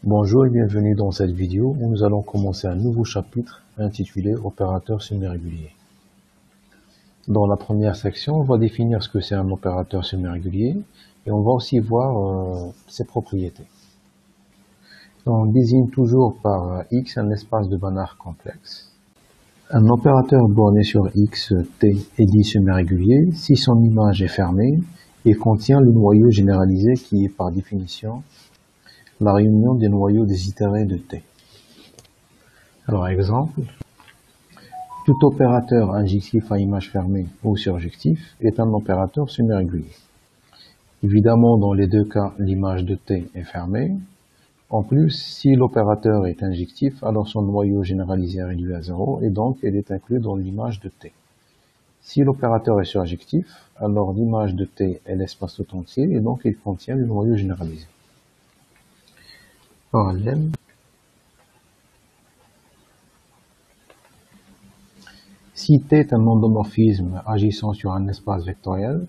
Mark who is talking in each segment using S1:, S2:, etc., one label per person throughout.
S1: Bonjour et bienvenue dans cette vidéo où nous allons commencer un nouveau chapitre intitulé Opérateur semi-régulier. Dans la première section, on va définir ce que c'est un opérateur semi-régulier et on va aussi voir ses propriétés. On désigne toujours par X un espace de Banach complexe. Un opérateur borné sur X, T est dit semi-régulier si son image est fermée et contient le noyau généralisé qui est par définition la réunion des noyaux des itérés de T. Alors, exemple, tout opérateur injectif à image fermée ou surjectif est un opérateur semi-régulier. Évidemment, dans les deux cas, l'image de T est fermée. En plus, si l'opérateur est injectif, alors son noyau généralisé est réduit à 0 et donc elle est inclue dans l'image de T. Si l'opérateur est surjectif, alors l'image de T est l'espace tout entier et donc il contient le noyau généralisé. Parallèle. Si T est un endomorphisme agissant sur un espace vectoriel,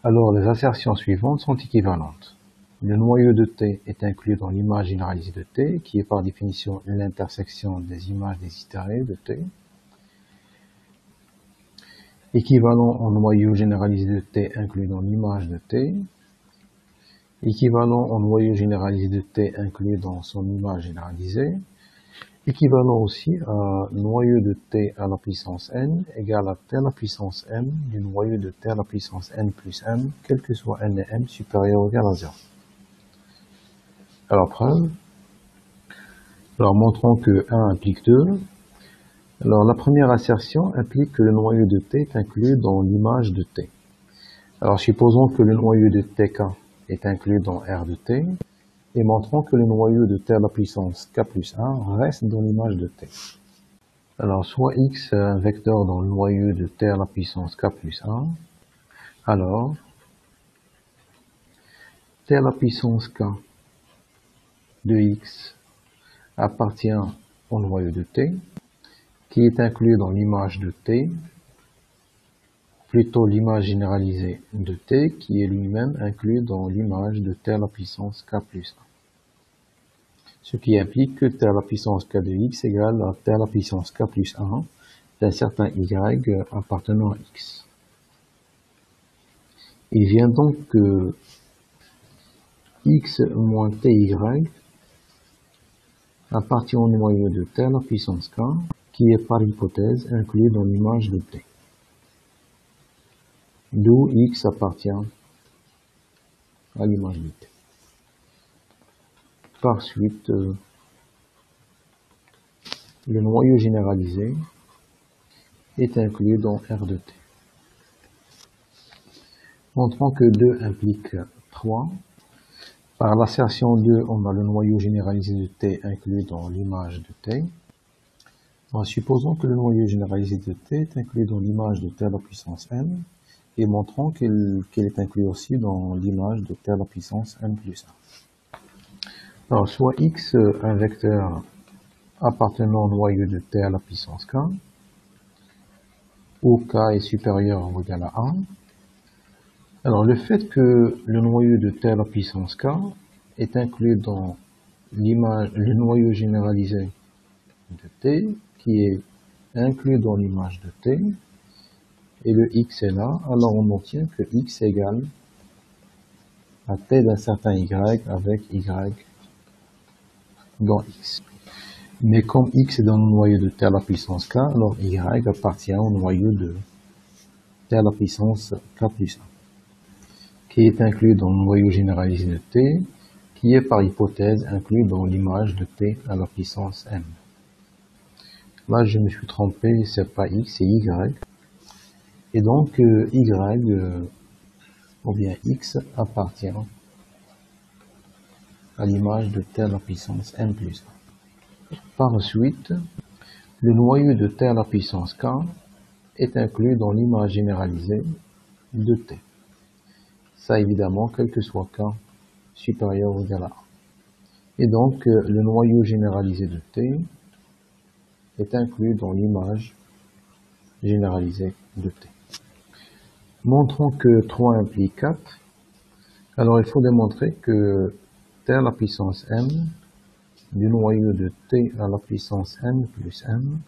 S1: alors les assertions suivantes sont équivalentes. Le noyau de T est inclus dans l'image généralisée de T, qui est par définition l'intersection des images des itérés de T. Équivalent au noyau généralisé de T inclus dans l'image de T. Équivalent au noyau généralisé de T inclus dans son image généralisée. Équivalent aussi à noyau de T à la puissance n égale à T à la puissance m du noyau de T à la puissance n plus m, quel que soit n et m supérieur ou égal à 0. Alors preuve. Alors montrons que 1 implique 2. Alors la première assertion implique que le noyau de T est inclus dans l'image de T. Alors supposons que le noyau de Tk est inclus dans R de T. Et montrons que le noyau de T à la puissance k plus 1 reste dans l'image de T. Alors, soit x est un vecteur dans le noyau de T à la puissance k plus 1, alors T à la puissance k de x appartient au noyau de T, qui est inclus dans l'image de T, plutôt l'image généralisée de T, qui est lui-même inclus dans l'image de T à la puissance k plus 1. Ce qui implique que T à la puissance k de x égale à T à la puissance k plus 1 d'un certain y appartenant à x. Il vient donc que x moins ty appartient au noyau de T à la puissance k, qui est par hypothèse inclus dans l'image de T. D'où x appartient à l'image de T. Par suite, le noyau généralisé est inclus dans R de T. Montrons que 2 implique 3. Par l'assertion 2, on a le noyau généralisé de T inclus dans l'image de T. Alors, supposons que le noyau généralisé de T est inclus dans l'image de T à la puissance n, et montrons qu'il est inclus aussi dans l'image de T à la puissance n plus 1. Alors, soit x un vecteur appartenant au noyau de T à la puissance k, où k est supérieur ou égal à 1. Alors, le fait que le noyau de T à la puissance k est inclus dans le noyau généralisé de T, qui est inclus dans l'image de T, et le x est là, alors on obtient que x égale à T d'un certain y avec y dans x. Mais comme x est dans le noyau de T à la puissance k, alors y appartient au noyau de T à la puissance k plus 1, qui est inclus dans le noyau généralisé de T, qui est par hypothèse inclus dans l'image de T à la puissance m. Là, je me suis trompé, c'est pas x, c'est y. Et donc, ou bien x appartient à l'image de T à la puissance m plus 1. Par suite, le noyau de T à la puissance k est inclus dans l'image généralisée de T. Ça, évidemment, quel que soit k supérieur ou égal à 1. Et donc, le noyau généralisé de T est inclus dans l'image généralisée de T. Montrons que 3 implique 4. Alors, il faut démontrer que t à la puissance m du noyau de t à la puissance n plus m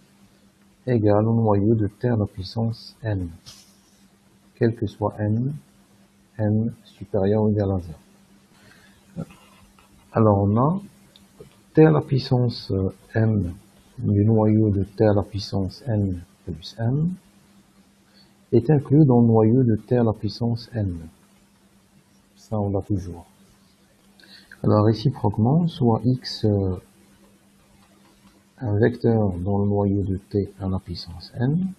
S1: égale au noyau de t à la puissance n, quel que soit n supérieur ou égal à 0. Alors on a t à la puissance m du noyau de t à la puissance n plus m est inclus dans le noyau de t à la puissance n. Ça, on l'a toujours. Alors, réciproquement, soit x, un vecteur dans le noyau de t à la puissance n,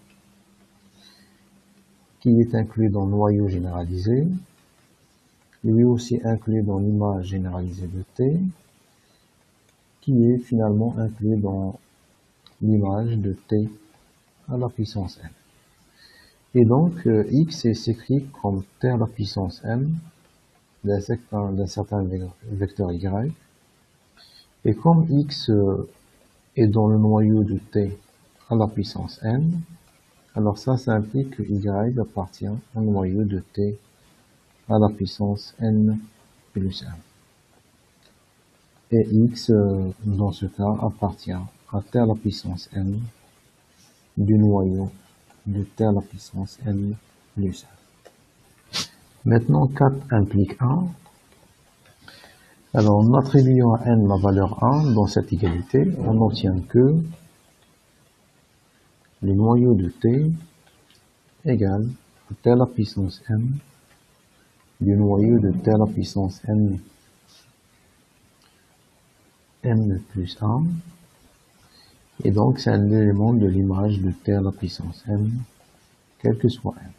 S1: qui est inclus dans le noyau généralisé, lui aussi inclus dans l'image généralisée de t, qui est finalement inclus dans l'image de t à la puissance n. Et donc, x s'écrit comme t à la puissance m d'un certain vecteur y. Et comme x est dans le noyau de t à la puissance n, alors ça implique que y appartient au noyau de t à la puissance n plus 1. Et x, dans ce cas, appartient à t à la puissance n du noyau de t à la puissance n plus 1. Maintenant, 4 implique 1. Alors, en attribuant à n la valeur 1 dans cette égalité, on obtient que le noyau de t égale t à la puissance m du noyau de t à la puissance n plus 1. Et donc, c'est un élément de l'image de t à la puissance m, quel que soit m.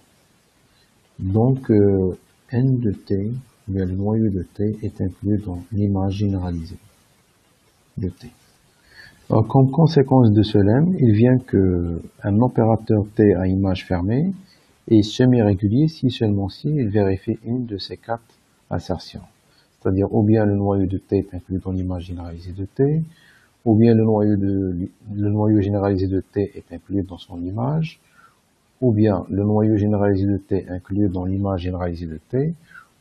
S1: Donc, n de t, le noyau de t, est inclus dans l'image généralisée de t. Alors, comme conséquence de ce lemme, il vient que un opérateur t à image fermée est semi-régulier si seulement si il vérifie une de ces 4 assertions. C'est-à-dire, ou bien le noyau de t est inclus dans l'image généralisée de t, ou bien le noyau généralisé de t est inclus dans son image, ou bien le noyau généralisé de t inclus dans l'image généralisée de t,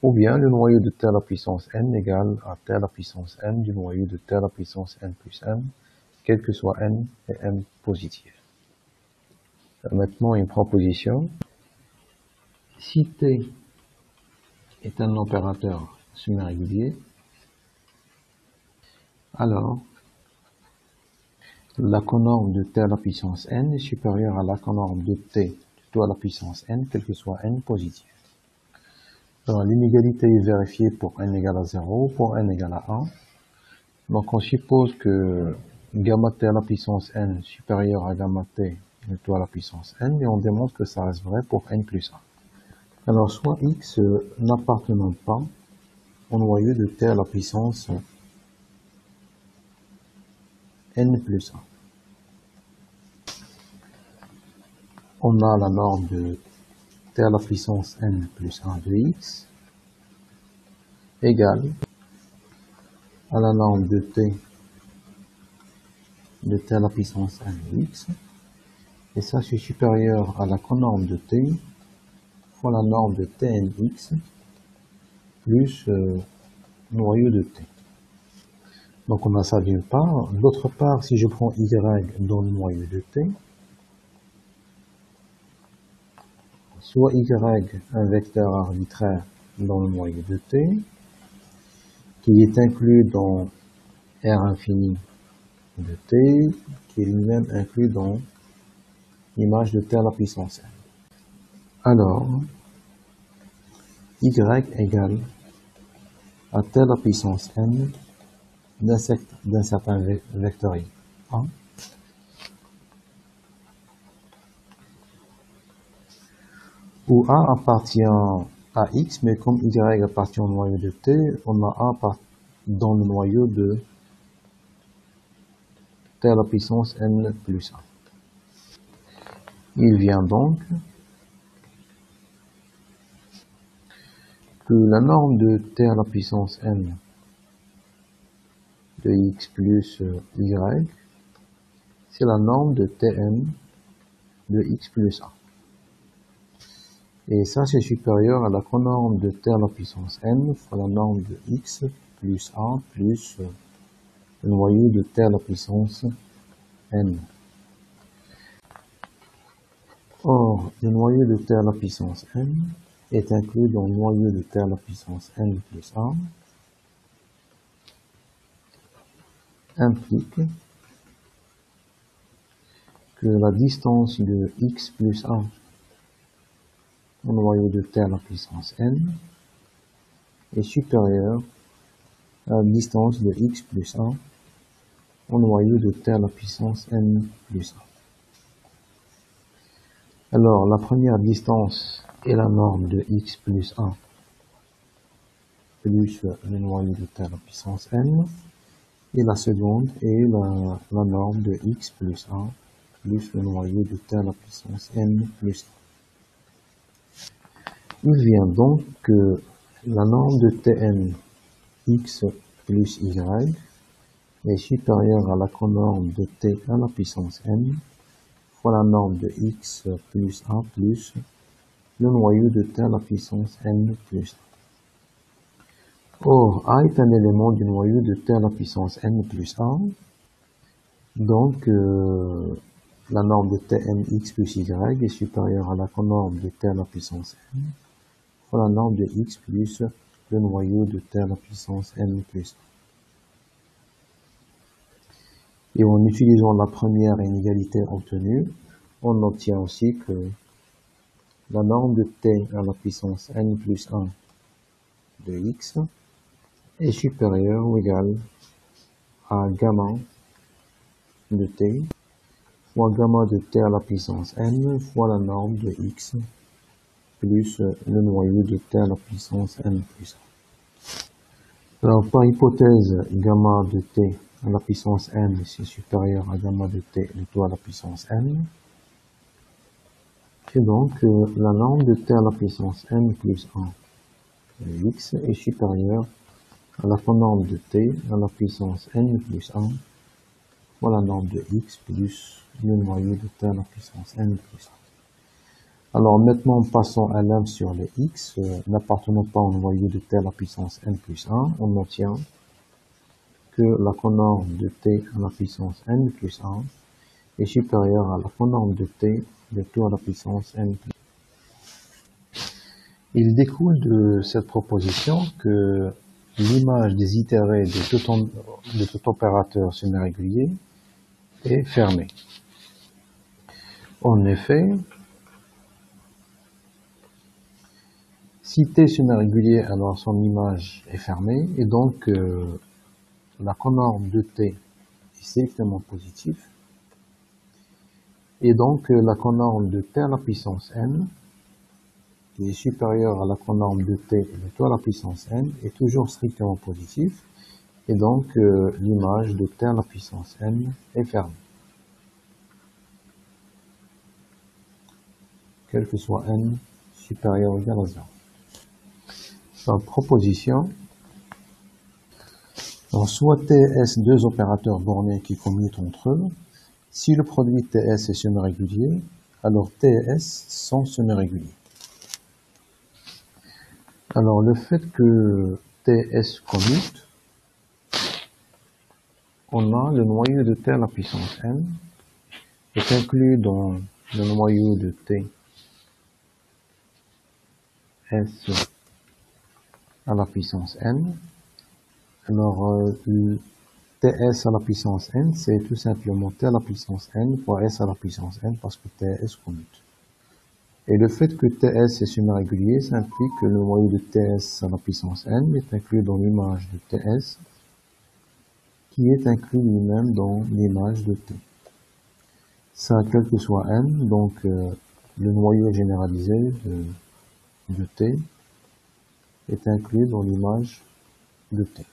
S1: ou bien le noyau de t à la puissance n égale à t à la puissance n du noyau de t à la puissance n plus m, quel que soit n et m positif. Maintenant, une proposition. Si t est un opérateur semi-régulier, alors la conorme de t à la puissance n est supérieure à la conorme de t à la puissance n, quel que soit n positif. Alors, l'inégalité est vérifiée pour n égale à 0, pour n égale à 1. Donc, on suppose que gamma t à la puissance n supérieur à gamma t à la puissance n, et on démontre que ça reste vrai pour n plus 1. Alors, soit x n'appartenant pas au noyau de t à la puissance n plus 1. On a la norme de t à la puissance n plus 1 de x égale à la norme de t à la puissance n de x, et ça c'est supérieur à la conorme de t fois la norme de tnx plus noyau de t. Donc on a ça d'une part. D'autre part, si je prends y dans le noyau de t, soit y un vecteur arbitraire dans le noyau de t, qui est inclus dans R infini de t, qui est lui-même inclus dans l'image de t à la puissance n. Alors, y égale à t à la puissance n d'un certain vecteur i. Où A appartient à X, mais comme Y appartient au noyau de T, on a A dans le noyau de T à la puissance N plus 1. Il vient donc que la norme de T à la puissance N de X plus Y, c'est la norme de Tn de X plus 1. Et ça, c'est supérieur à la conorme de t à la puissance n fois la norme de x plus 1 plus le noyau de t à la puissance n. Or, le noyau de t à la puissance n est inclus dans le noyau de t à la puissance n plus 1, implique que la distance de x plus 1 au noyau de t à la puissance n est supérieure à la distance de x plus 1 au noyau de t à la puissance n plus 1. Alors, la première distance est la norme de x plus 1 plus le noyau de t à la puissance n, et la seconde est la norme de x plus 1 plus le noyau de t à la puissance n plus 1. Il vient donc que la norme de Tn x plus y est supérieure à la conorme de t à la puissance n fois la norme de x plus 1 plus le noyau de t à la puissance n plus 1. Or, A est un élément du noyau de t à la puissance n plus 1, donc la norme de Tn x plus y est supérieure à la conorme de t à la puissance n fois la norme de x plus le noyau de t à la puissance n plus 1. Et en utilisant la première inégalité obtenue, on obtient aussi que la norme de t à la puissance n plus 1 de x est supérieure ou égale à gamma de t fois gamma de t à la puissance n fois la norme de x plus le noyau de t à la puissance n plus 1. Alors, par hypothèse, gamma de t à la puissance n c'est supérieur à gamma de t de tout à la puissance n. Et donc, la norme de t à la puissance n plus 1 de x est supérieure à la conorme de t à la puissance n plus 1 fois la norme de x plus le noyau de t à la puissance n plus 1. Alors maintenant, passons à l'un sur les x n'appartenant pas au noyau de t à la puissance n plus 1, on obtient que la conorme de t à la puissance n plus 1 est supérieure à la conorme de t de tout à la puissance n plus 1. Il découle de cette proposition que l'image des itérés de tout opérateur semi-régulier est fermée. En effet, si t semi-régulier, alors son image est fermée, et donc la conorme de t est strictement positive, et donc la conorme de t à la puissance n, qui est supérieure à la conorme de t de tout à la puissance n, est toujours strictement positive, et donc l'image de t à la puissance n est fermée, quel que soit n supérieur ou égal à 0. Par proposition, alors soit TS deux opérateurs bornés qui commutent entre eux, si le produit TS est semi-régulier, alors TS sont semi-réguliers. Alors le fait que TS commute, on a le noyau de T à la puissance n est inclus dans le noyau de T S à la puissance n. Alors, Ts à la puissance n, c'est tout simplement T à la puissance n fois S à la puissance n, parce que Ts commute. Et le fait que Ts est semi-régulier, ça implique que le noyau de Ts à la puissance n est inclus dans l'image de Ts, qui est inclus lui-même dans l'image de T. Ça, quel que soit n, donc le noyau généralisé de T est inclus dans l'image de T.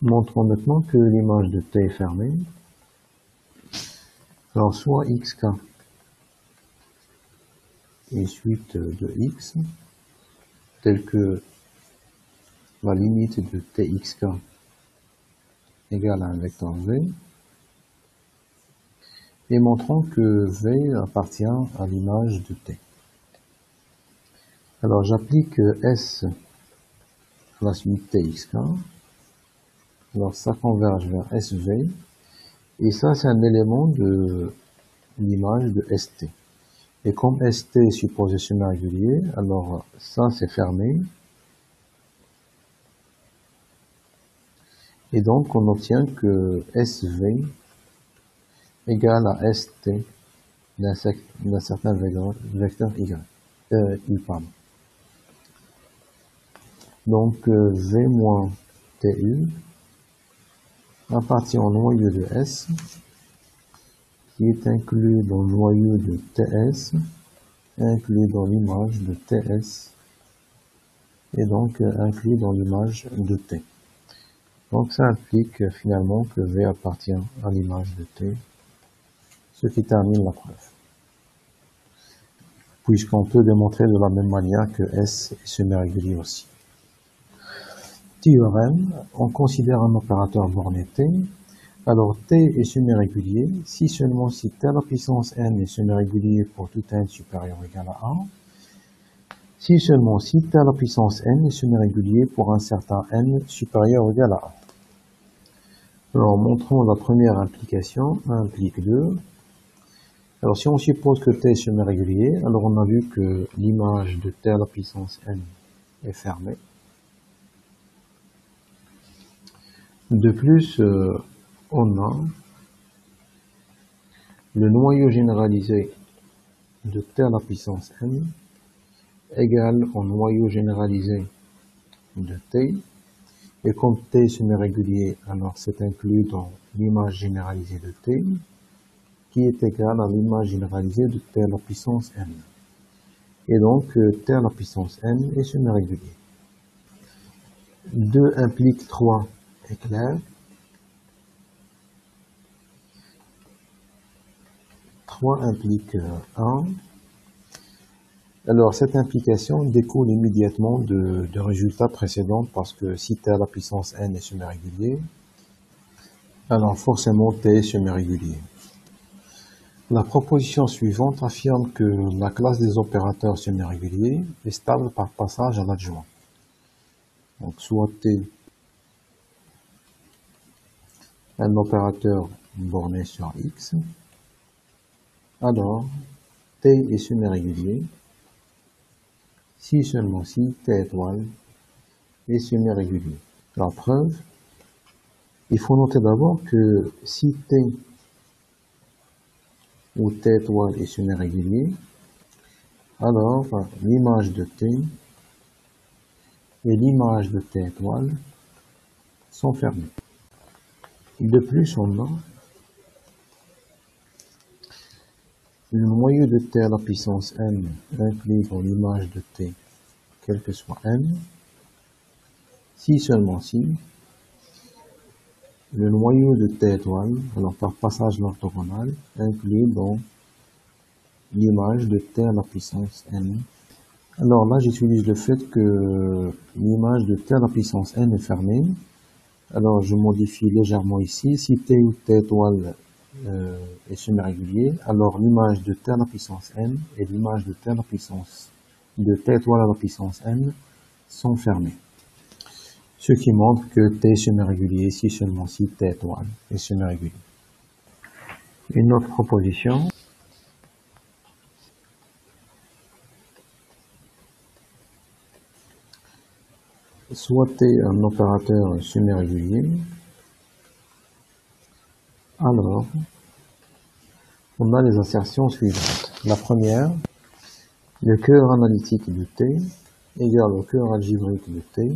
S1: Montrons maintenant que l'image de T est fermée. Alors, soit xk est suite de x, telle que la limite de txk égale à un vecteur v, et montrons que v appartient à l'image de T. Alors, j'applique S la suite txk. Alors ça converge vers SV. Et ça, c'est un élément de l'image de ST. Et comme ST est supposé semi-régulier, alors ça, c'est fermé. Et donc, on obtient que SV égale à ST d'un certain vecteur Y. Pardon. Donc, V moins TU appartient au noyau de S, qui est inclus dans le noyau de TS, inclus dans l'image de TS, et donc inclus dans l'image de T. Donc ça implique finalement que V appartient à l'image de T, ce qui termine la preuve. Puisqu'on peut démontrer de la même manière que S est semi-régulier aussi. Théorème, on considère un opérateur borné T. Alors T est semi-régulier si seulement si T à la puissance n est semi-régulier pour tout n supérieur ou égal à 1. Si seulement si T à la puissance n est semi-régulier pour un certain n supérieur ou égal à 1. Alors montrons la première implication, 1 implique 2. Alors si on suppose que T est semi-régulier, alors on a vu que l'image de T à la puissance n est fermée. De plus, on a le noyau généralisé de T à la puissance n égale au noyau généralisé de T. Et comme T est semi-régulier, alors c'est inclus dans l'image généralisée de T, qui est égale à l'image généralisée de T à la puissance n. Et donc, T à la puissance n est semi-régulier. 2 implique 3 est clair. 3 implique 1. Alors, cette implication découle immédiatement de résultats précédents parce que si T à la puissance n est semi-régulier, alors forcément T est semi-régulier. La proposition suivante affirme que la classe des opérateurs semi-réguliers est stable par passage à l'adjoint. Donc, soit T un opérateur borné sur X, alors T est semi-régulier si seulement si T étoile est semi-régulier. La preuve, il faut noter d'abord que si T ou T étoile est semi-régulier, alors l'image de T et l'image de T étoile sont fermées. De plus, on a le noyau de T à la puissance n inclus dans l'image de T, quel que soit n, si seulement si le noyau de T étoile, alors par passage orthogonal, inclus dans l'image de T à la puissance n. Alors là, j'utilise le fait que l'image de T à la puissance n est fermée. Alors je modifie légèrement ici. Si T ou T étoile est semi-régulier, alors l'image de T à la puissance n et l'image de T à la puissance de T étoile à la puissance n sont fermées. Ce qui montre que T est semi-régulier si seulement si T étoile est semi-régulier. Une autre proposition. Soit T un opérateur semi-régulier, alors on a les assertions suivantes. La première, le cœur analytique de T égale au cœur algébrique de T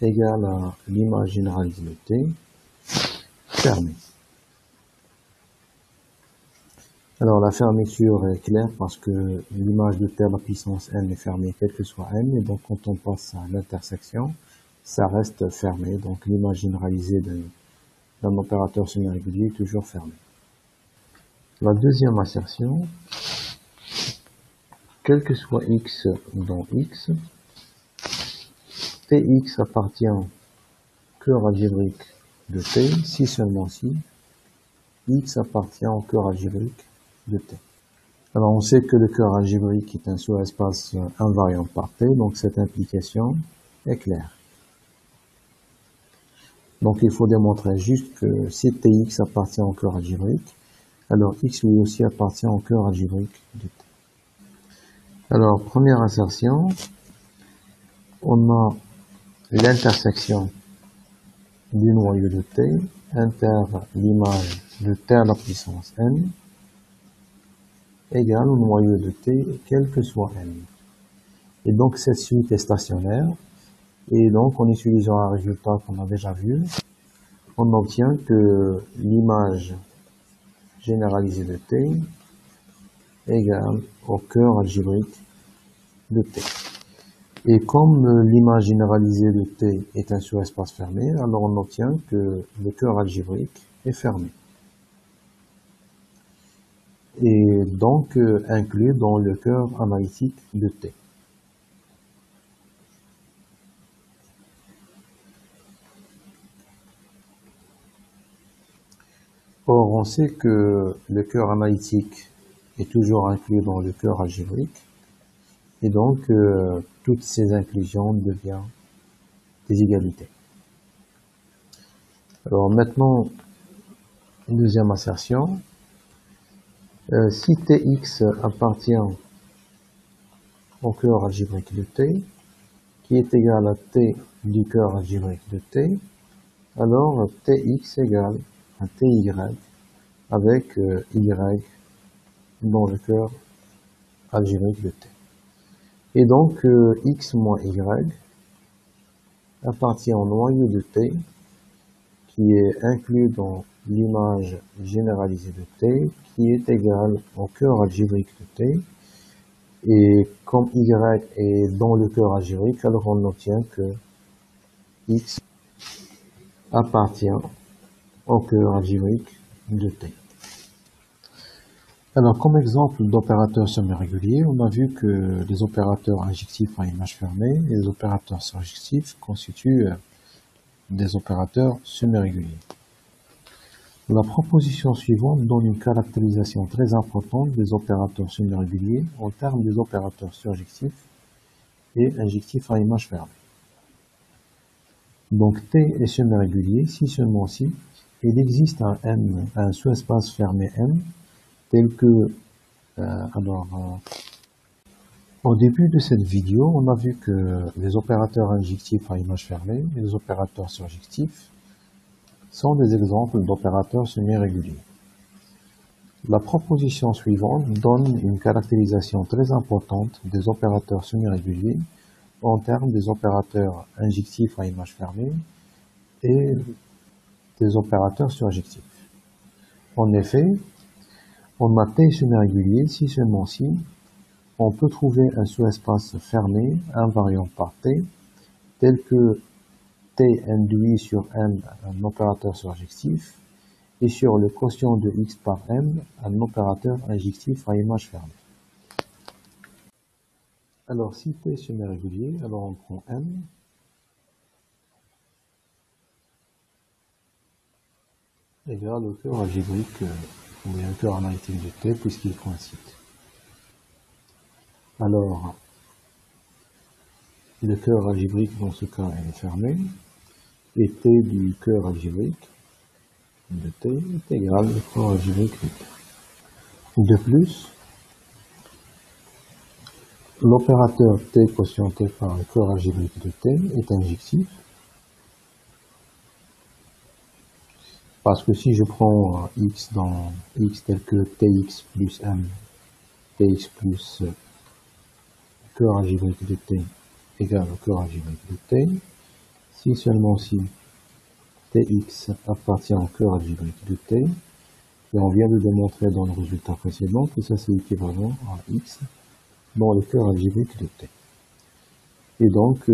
S1: égale à l'image généralisée de T fermée. Alors la fermeture est claire parce que l'image de T à la puissance n est fermée quel que soit n, et donc quand on passe à l'intersection, ça reste fermé, donc l'image généralisée d'un opérateur semi-régulier est toujours fermée. La deuxième assertion, quel que soit x dans x, Tx appartient au cœur algébrique de T, si seulement si x appartient au cœur algébrique de T. Alors on sait que le cœur algébrique est un sous-espace invariant par T, donc cette implication est claire. Donc il faut démontrer juste que si Tx appartient au cœur algébrique, alors X lui aussi appartient au cœur algébrique de T. Alors première insertion, on a l'intersection du noyau de T inter l'image de T à la puissance n égale au noyau de T quel que soit n. Et donc cette suite est stationnaire, et donc en utilisant un résultat qu'on a déjà vu, on obtient que l'image généralisée de T égale au cœur algébrique de T. Et comme l'image généralisée de T est un sous-espace fermé, alors on obtient que le cœur algébrique est fermé. Et donc inclus dans le cœur analytique de T. Or, on sait que le cœur analytique est toujours inclus dans le cœur algébrique, et donc toutes ces inclusions deviennent des égalités. Alors maintenant, deuxième assertion, si Tx appartient au cœur algébrique de T, qui est égal à T du cœur algébrique de T, alors Tx égale à Ty avec y dans le cœur algébrique de T. Et donc x moins y appartient au noyau de T qui est inclus dans l'image généralisée de T qui est égale au cœur algébrique de T. Et comme y est dans le cœur algébrique, alors on obtient que x appartient au cœur algébrique de T. Alors, comme exemple d'opérateurs semi-réguliers, on a vu que les opérateurs injectifs à image fermée et les opérateurs surjectifs constituent des opérateurs semi-réguliers. La proposition suivante donne une caractérisation très importante des opérateurs semi-réguliers en termes des opérateurs surjectifs et injectifs à image fermée. Donc T est semi-régulier si seulement si il existe un sous-espace fermé M tel que, au début de cette vidéo, on a vu que les opérateurs injectifs à image fermée et les opérateurs surjectifs sont des exemples d'opérateurs semi-réguliers. La proposition suivante donne une caractérisation très importante des opérateurs semi-réguliers en termes des opérateurs injectifs à image fermée et des opérateurs surjectifs. En effet, on a T semi-régulier si seulement si on peut trouver un sous-espace fermé invariant par T tel que T induit sur M un opérateur surjectif et sur le quotient de X par M un opérateur injectif à image fermée. Alors si T est semi-régulier, alors on prend M égale au cœur algébrique ou un cœur analytique de T puisqu'il coïncide. Alors, le cœur algébrique dans ce cas est fermé et T du cœur algébrique de T est égal au cœur algébrique de T. De plus, l'opérateur T quotienté par le cœur algébrique de T est injectif parce que si je prends x dans x tel que Tx plus M, Tx plus cœur algébrique de T égale au cœur algébrique de T, si seulement si Tx appartient au cœur algébrique de T, et on vient de démontrer dans le résultat précédent que ça c'est équivalent à x dans le cœur algébrique de T. Et donc,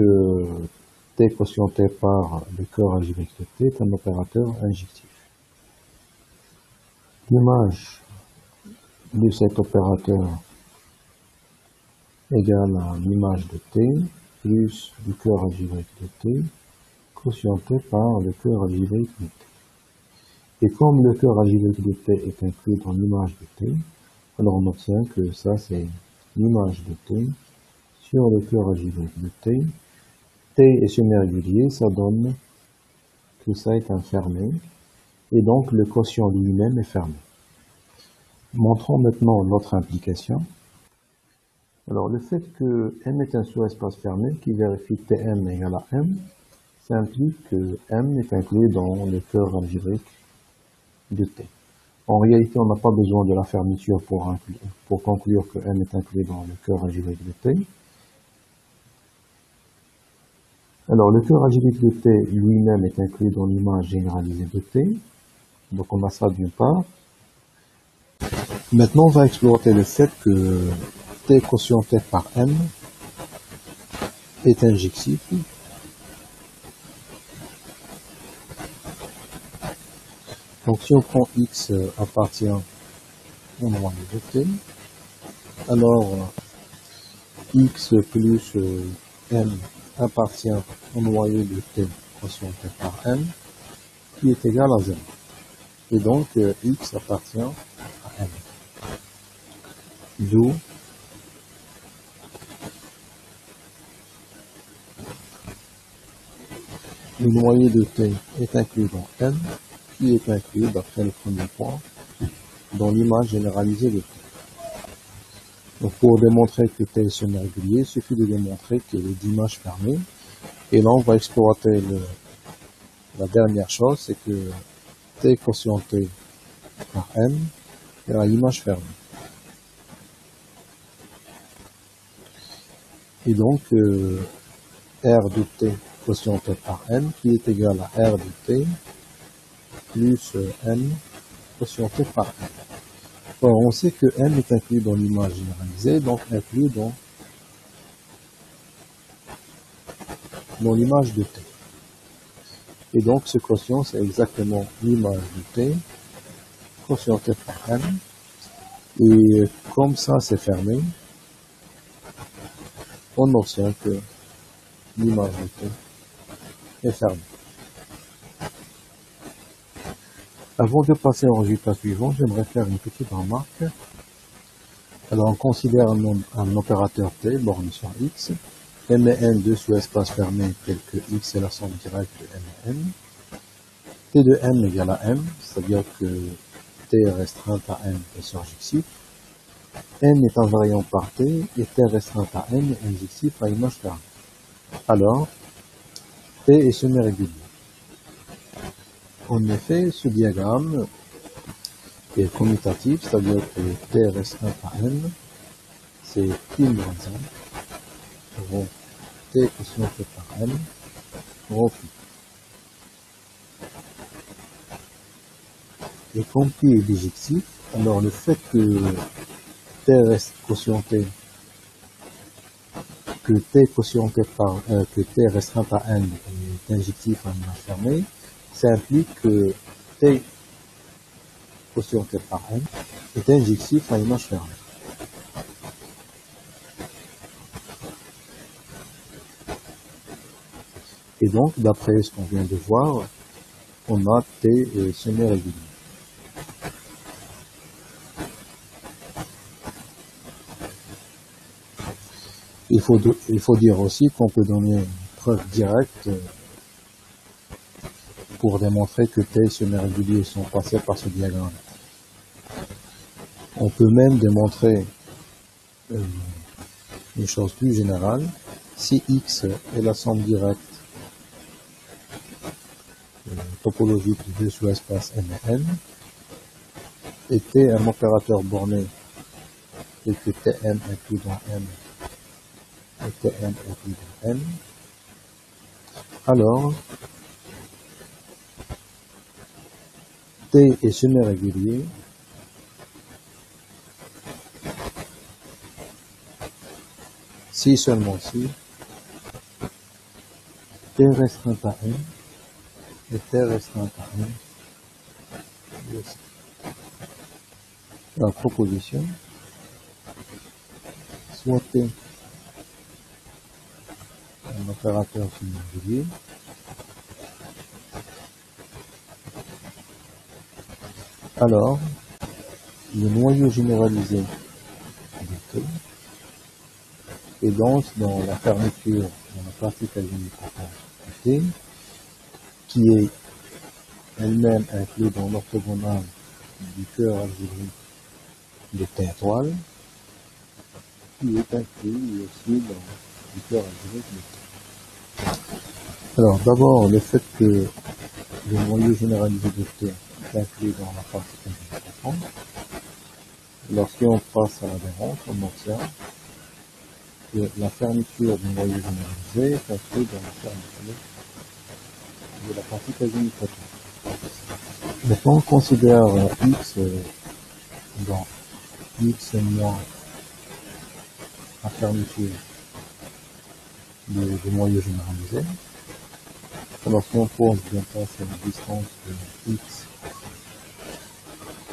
S1: T quotienté par le cœur algébrique de T est un opérateur injectif. L'image de cet opérateur égale à l'image de T plus le cœur algébrique de T quotienté par le cœur algébrique de T. Et comme le cœur algébrique de T est inclus dans l'image de T, alors on obtient que ça c'est l'image de T sur le cœur algébrique de T. T est semi-régulier, ça donne tout ça est un fermé, et donc le quotient lui-même est fermé. Montrons maintenant notre implication. Alors le fait que M est un sous-espace fermé qui vérifie Tm égale à M, ça implique que M est inclus dans le cœur algébrique de T. En réalité, on n'a pas besoin de la fermeture pour conclure que M est inclus dans le cœur algébrique de T. Alors le cœur algébrique de T lui-même est inclus dans l'image généralisée de T. Donc on a ça d'une part. Maintenant, on va exploiter le fait que T quotienté par M est injectif. Donc si on prend X appartient au noyau de T, alors X plus M appartient au noyau de T quotienté par M qui est égal à 0. Et donc X appartient à M. D'où le noyau de T est inclus dans M, qui est inclus, d'après le premier point, dans l'image généralisée de T. Donc pour démontrer que T est semi-régulier, il suffit de démontrer qu'il est d'image fermée. Et là, on va exploiter la dernière chose, c'est que T quotienté par M est à image fermée. Et donc, R de T quotienté par M qui est égal à R de T plus M quotienté par M. Alors, on sait que M est inclus dans l'image généralisée, donc inclus dans l'image de T. Et donc, ce quotient, c'est exactement l'image de T quotienté par M. Et comme ça, c'est fermé, on obtient que l'image de T est fermée. Avant de passer au résultat suivant, j'aimerais faire une petite remarque. Alors, on considère un opérateur T borné sur X. M et N, deux sous-espaces fermés tels que X est la somme directe de M et N. T de M égale à M, c'est-à-dire que T est restreinte à M est surjectif. N est invariant par T et T restreinte à N est injectif à image fermée. Alors, T est semi-régulier. En effet, ce diagramme est commutatif, c'est-à-dire que T restreint à N, c'est pile moins 1, rond T quotienté par N, rond pi. Et comme pi est bijectif, alors le fait que T reste quotienté, que T restreint à N est injectif à image fermée, ça implique que T quotienté par N est injectif à image fermée. Et donc, d'après ce qu'on vient de voir, on a T semi-régulier. Il faut dire aussi qu'on peut donner une preuve directe pour démontrer que T semi-réguliers sont passés par ce diagramme. On peut même démontrer une chose plus générale. Si X est la somme directe topologique de deux sous-espaces M et N, et T est un opérateur borné et que Tm inclus dans M et Tm inclus dans N, alors T est semi-régulier si seulement si T restreint à N et T restreint à N. La proposition soit T un opérateur semi-régulier alors le noyau généralisé de T est dense dans la fermeture, dans la partie algébrique de T, qui est elle-même inclue dans l'orthogonale du cœur algébrique de T étoile, qui est inclus aussi dans le cœur algébrique de T. Alors d'abord, le fait que le noyau généralisé de T est inclus dans la partie quasi-profonde, lorsqu'on passe à l'adhérence, on observe que la fermeture du noyau généralisé est inclue dans la fermeture de la partie quasi-profonde. Maintenant, on considère X dans X moins la fermeture du noyau généralisé. Alors, si on pose delta, c'est la distance de X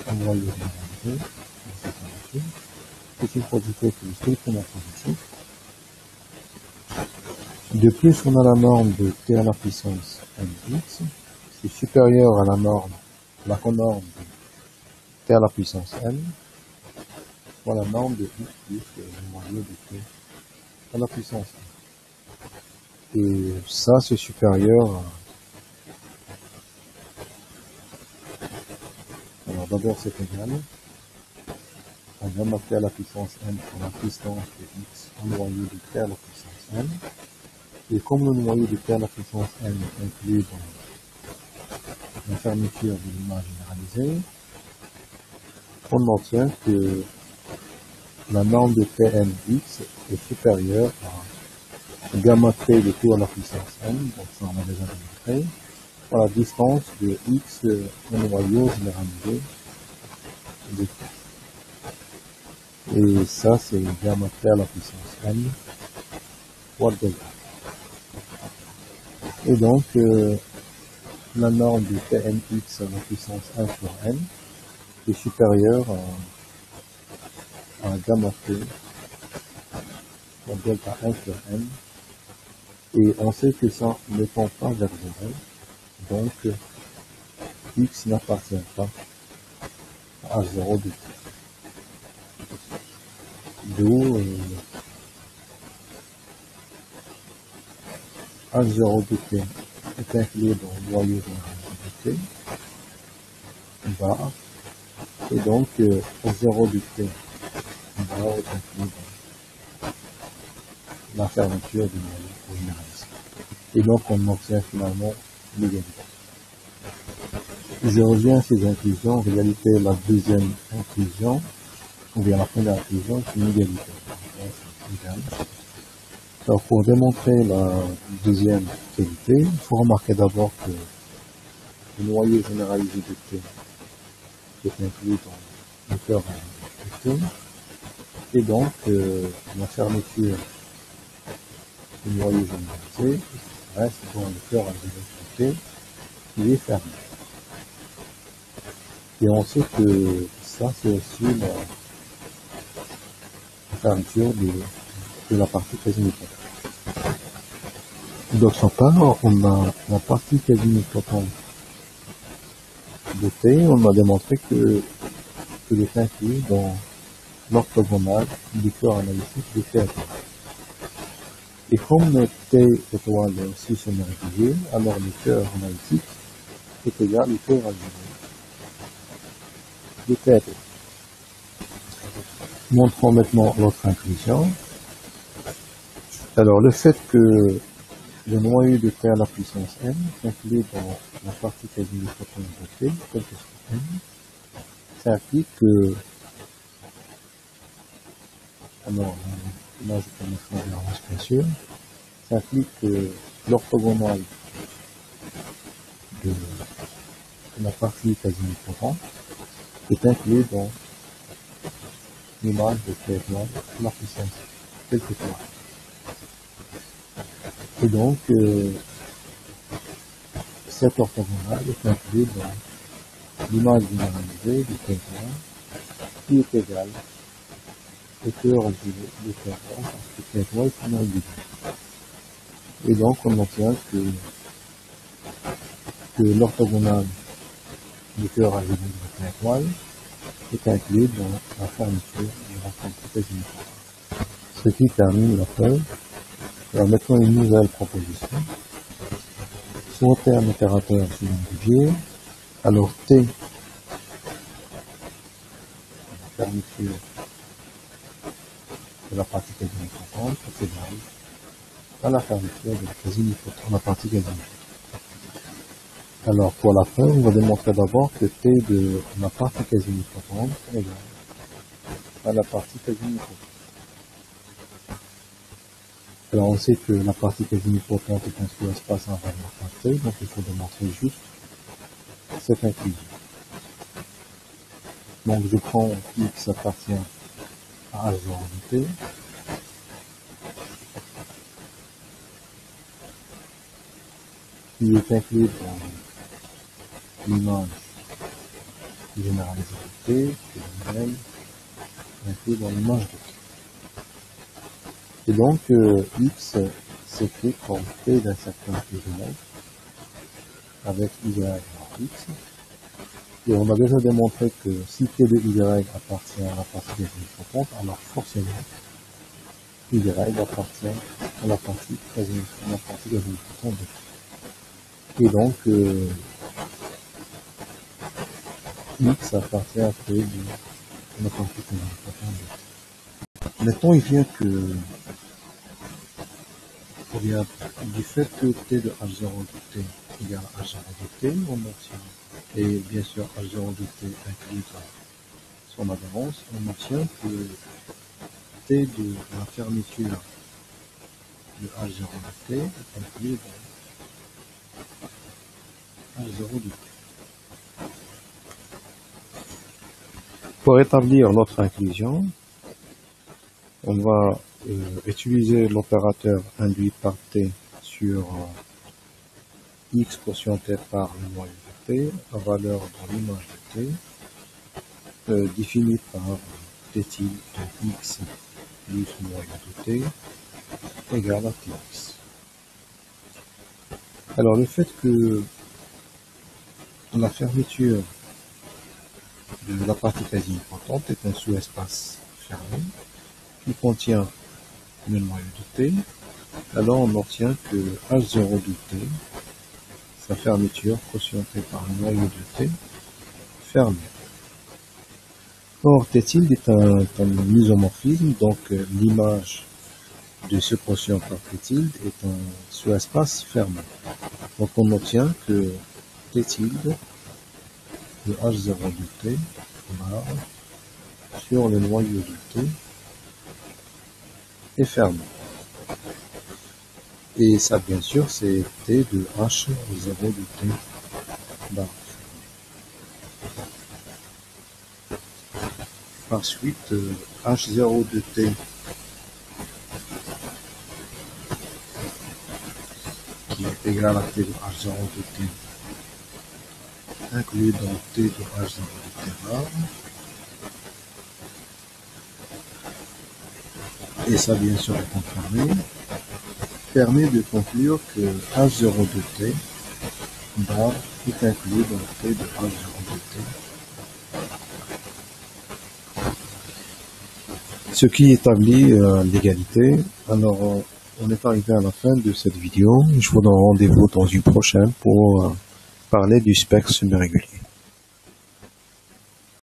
S1: au noyau généralisé, c'est une positif qui est strictement positif. De plus, on a la norme de T à la puissance mx, c'est supérieur à la norme, la conorme de T à la puissance n, soit la norme de x plus le noyau de T à la puissance n. Et ça, c'est supérieur à... Alors d'abord, c'est égal à gamma T à la puissance n pour la distance de x au noyau de T à la puissance n. Et comme le noyau de T à la puissance n est inclus dans la fermeture de l'image généralisée, on obtient que la norme de Tnx est supérieure à gamma T de tout à la puissance n, donc ça on a déjà démontré, à la distance de x au noyau généralisé de T. Et ça c'est gamma T à la puissance n fois delta. Et donc, la norme de Tnx à la puissance 1 sur n est supérieure à gamma T fois delta 1 sur n. Et on sait que ça ne tend pas vers 0. Donc, x n'appartient pas à 0 de t. D'où H0 de t est inclus dans le noyau général de t, bar, et donc H0 de t bar est inclus dans la fermeture du noyau généralisé. Et donc on obtient finalement l'égalité. Je reviens à ces inclusions. En réalité, la deuxième inclusion, ou bien la première inclusion, c'est une égalité. Alors, pour démontrer la deuxième qualité, il faut remarquer d'abord que le noyau généralisé de T est inclus dans le cœur de T, et donc la fermeture du noyau généralisé reste dans le cœur de T qui est fermé. Et on sait que ça, c'est aussi la fermeture de la partie quasi-mutante. D'autre part, on a la partie quasi-mutante de T, on a démontré qu'il est inclus dans l'orthogonale du cœur analytique de T étoile. Et comme T étoile est aussi semi-régulier, alors le cœur analytique est égal au cœur algébrique de T étoile. Montrons maintenant l'autre inclusion. Alors le fait que le noyau de T à la puissance n est inclus dans la partie quasi-mutante de T, quel que soit n, ça implique que, alors là je peux mettre en avance bien sûr, ça implique que l'orthogonale de la partie quasi-mutante est inclus dans l'image de T étoile à la puissance quel que soit. Et donc, cette orthogonale est inclue dans l'image généralisée du T étoile qui est égale au cœur du T étoile parce que T étoile est une régulier. Et donc, on obtient que l'orthogonale du cœur algébrique de T étoile est inclus dans la fermeture de la partie quasi-mutante. Ce qui termine la preuve. Alors maintenant une nouvelle proposition. Soit un opérateur semi-régulier, Alors T, la fermeture de la partie quasi-nilpotente est égale à la fermeture de la quasi-nilpotente, la partie quasi-nilpotente. Alors pour la preuve, on va démontrer d'abord que T de la partie quasi-nilpotente est égale à la partie quasi-nilpotente. Alors on sait que la partie quasi-nilpotente est un sous-espace en valeur T, donc il faut démontrer juste cette inclusion. Donc je prends X appartient à H0 de T, qui est inclus dans l'image généralisée de T, qui est elle-même inclus dans l'image de T. Et donc X s'écrit comme T d'un certain périmètre avec Y en X. Et on a déjà démontré que si T de Y appartient à la partie quasi-nilpotente, alors forcément Y appartient à la partie quasi-nilpotente de T. Et donc X appartient à T de la partie quasi-nilpotente de T. Maintenant il vient que du fait que T de H0 de T égale à H0 de T, on obtient, et bien sûr H0 de T inclut son adhérence, on obtient que T de la fermeture de H0 de T est inclus dans H0 de T. Pour établir notre inclusion, on va utiliser l'opérateur induit par T sur X quotienté par le noyau de T, la valeur dans l'image de T, définie par T tilde de X plus noyau de T égale à Tx. Alors le fait que la fermeture de la partie quasi-nilpotente est un sous-espace fermé qui contient le noyau de T, alors on obtient que H0 de T, sa fermeture quotientée par le noyau de T, fermé. Or, T tilde est un isomorphisme, donc l'image de ce quotient par T tilde est un sous-espace fermé. Donc on obtient que T tilde de H0 de T bar sur le noyau de T est fermé. Et ça, bien sûr, c'est T de H0 de T bar. Ensuite, H0 de T qui est égal à T de H0 de T inclus dans T de H0 de T bar. Et ça, bien sûr, est confirmé, permet de conclure que H0 de T bar est inclus dans T de H0 de T. Ce qui établit l'égalité. Alors, on est arrivé à la fin de cette vidéo. Je vous donne rendez-vous dans une prochaine pour parler du spectre semi-régulier.